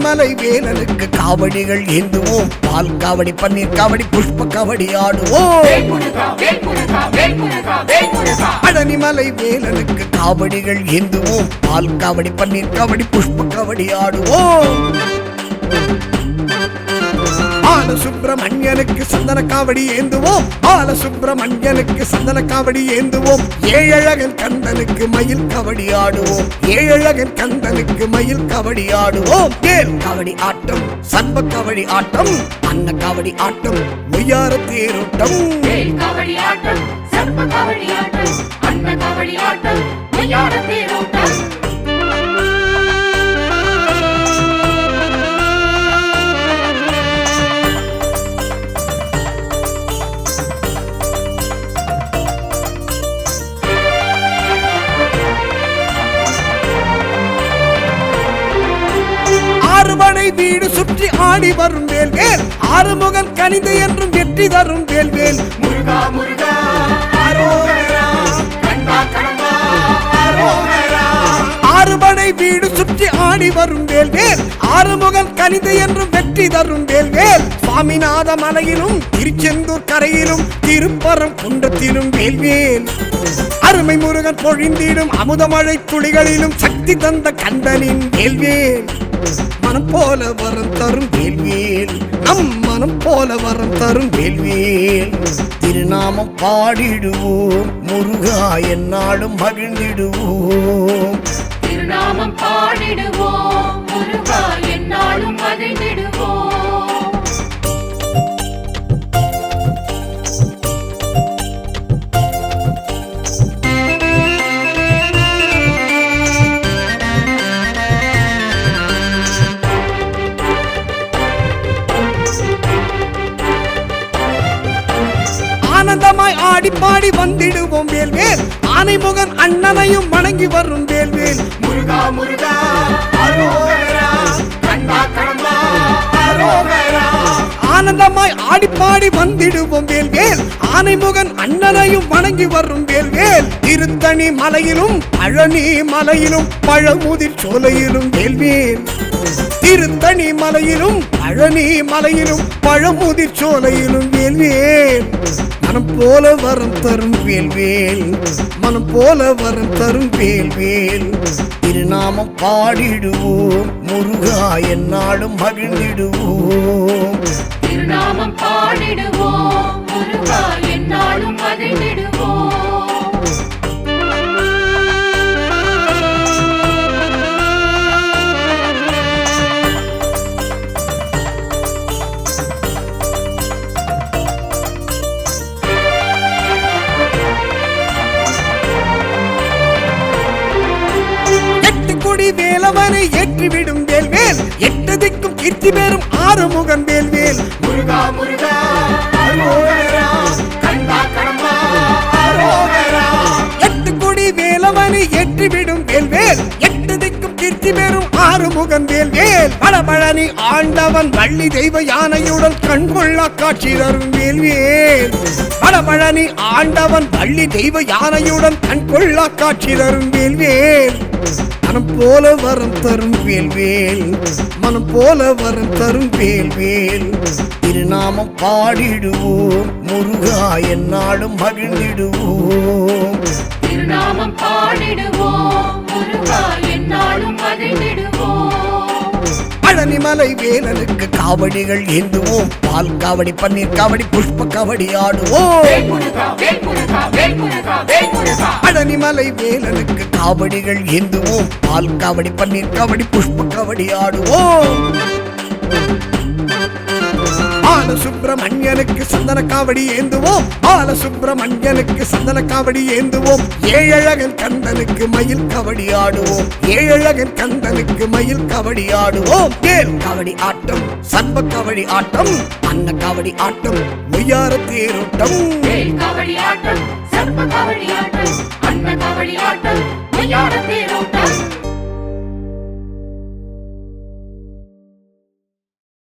பழனிமலை வேலனுக்கு காவடிகள் ஏந்துவோம். பால் காவடி, பன்னீர் காவடி, புஷ்ப காவடி ஆடுவோம். பழனிமலை வேலனுக்கு காவடிகள் ஏந்துவோம். பால் காவடி, பன்னீர் காவடி, புஷ்ப காவடி ஆடுவோம். பாலசுப்பிரமணியனுக்கு சந்தன காவடி ஏந்துவோம். பாலசுப்பிரமணியனுக்கு சந்தன காவடி ஏந்துவோம். ஏழழகன் கந்தனுக்கு மயில் காவடி ஆடுவோம். ஏழழகன் கந்தனுக்கு மயில் காவடி ஆடுவோம். வேல் காவடி ஆட்டம், சர்வ காவடி ஆட்டம், அன்ன காவடி ஆட்டம், ஒய்யார தேரோட்டம். வேல் காவடி ஆட்டம், சர்வ காவடி ஆட்டம், அன்ன காவடி ஆட்டம், ஒய்யார தேரோட்டம். ஆறுபடை வீடு சுற்றி ஆடி வரும் வேல்வேல். ஆறுமுகன் கனிந்து என்றும் வெற்றி தரும் வேல்வேல். முருகா முருகா அரோகரா, கண்டா கடம்பா அரோகரா. ஆறுபடை வீடு சுற்றி ஆடி வரும் வேல்வேல். ஆறுமுகன் கனிந்து என்றும் வெற்றி தரும் வேல்வேல். சுவாமிநாத மலையிலும் திருச்செந்தூர் கரையிலும் திருப்பரம் குன்றத்திலும் வேல்வேல். அருமை முருகன் பொழிந்திடும் அமுதமழை துளிகளிலும் சக்தி தந்த கந்தனின் வேல்வேல். மனம் போல வரம் தரும் வேல்வேல், நம் மனம் போல வரம் தரும் வேல்வேல். திருநாமம் பாடிடுவோம், முருகா என்னாலும் மகிழ்ந்திடுவோம். திருநாமம் பாடிடுவோம், முருகா என்னாலும் மகிழ்ந்திடுவோம். ஆனந்தமாய் ஆடி பாடி வந்திடுவோம் வேல்வேல். ஆனைமுகன் அண்ணனையும் வணங்கி வரும் வேல்வேல். முருகா முருகா அரோகரா, கண்டா கடம்பா அரோகரா. ஆனந்தமாய் ஆடி பாடி வந்திடுவோம் வேல்வேல். ஆனைமுகன் அண்ணனையும் வணங்கி வரும் வேல்வேல். திருத்தணி மலையிலும் பழனி மலையிலும் பழமுதிர் சோலையிலும் வேல்வேல். திருத்தணி மலையிலும் பழனி மலையிலும் பழமுதிர் சோலையிலும் வேல்வேல். மனம் போல வரம் தரும் வேல்வேல், மனம் போல வரம் தரும் வேல்வேல். திருநாமம் பாடிடுவோம், முருகா என்னாலும் மகிழ்ந்திடுவோம். திருநாமம் பாடிடுவோம், முருகா என்னாலும் மகிழ்ந்திடுவோம். வேலவனை ஏற்றிவிடும் வேல்வேல். எட்டு திக்கும் கீர்த்தி பெறும் ஆறுமுகன் வேல்வேல். முருகா முருகா அரோகரா, கண்டா கடம்பா அரோகரா. எட்டு கொடி வேலவனை ஏற்றிவிடும் வேல்வேல். எட்டு திக்கும் கீர்த்தி பெறும் ஆறுமுகன் வேல்வேல். பழபழனி ஆண்டவன் வள்ளி தெய்வ யானையுடன் கண்கொள்ளா காட்சி தரும் வேல்வேல். பழபழனி ஆண்டவன் வள்ளி தெய்வ யானையுடன் கண்கொள்ளா காட்சி தரும் வேல்வேல். மனம் போல வரம் தரும் வேல்வேல், மனம் போல வரம் தரும் வேல்வேல். திருநாமம் பாடிடுவோம், முருகா என்னாலும் மகிழ்ந்திடுவோம். திருநாமம் பாடிடுவோம், முருகா என்னாலும் மகிழ்ந்திடுவோம். பழனிமலை வேலனுக்கு காவடிகள் ஏந்துவோம். பால் காவடி, பன்னீர் காவடி, புஷ்ப காவடி ஆடுவோம். பழனிமலை வேலனுக்கு காவடிகள் ஏந்துவோம். பால் காவடி, பன்னீர் காவடி, புஷ்ப காவடி ஆடுவோம். பாலசுப்பிரமணியனுக்கு சந்தன காவடி ஏந்துவோம். பாலசுப்பிரமணியனுக்கு சந்தன காவடி ஏந்துவோம். ஏழழகன் கந்தனுக்கு மயில் காவடி ஆடுவோம். ஏழழகன் கந்தனுக்கு மயில் காவடி ஆடுவோம். வேல் காவடி ஆட்டம், சர்வ காவடி ஆட்டம், அன்ன காவடி ஆட்டம், ஒய்யார தேரோட்டம். வேல் காவடி ஆட்டம், சர்வ காவடி ஆட்டம், அன்ன காவடி ஆட்டம், ஒய்யார தேரோட்டம்.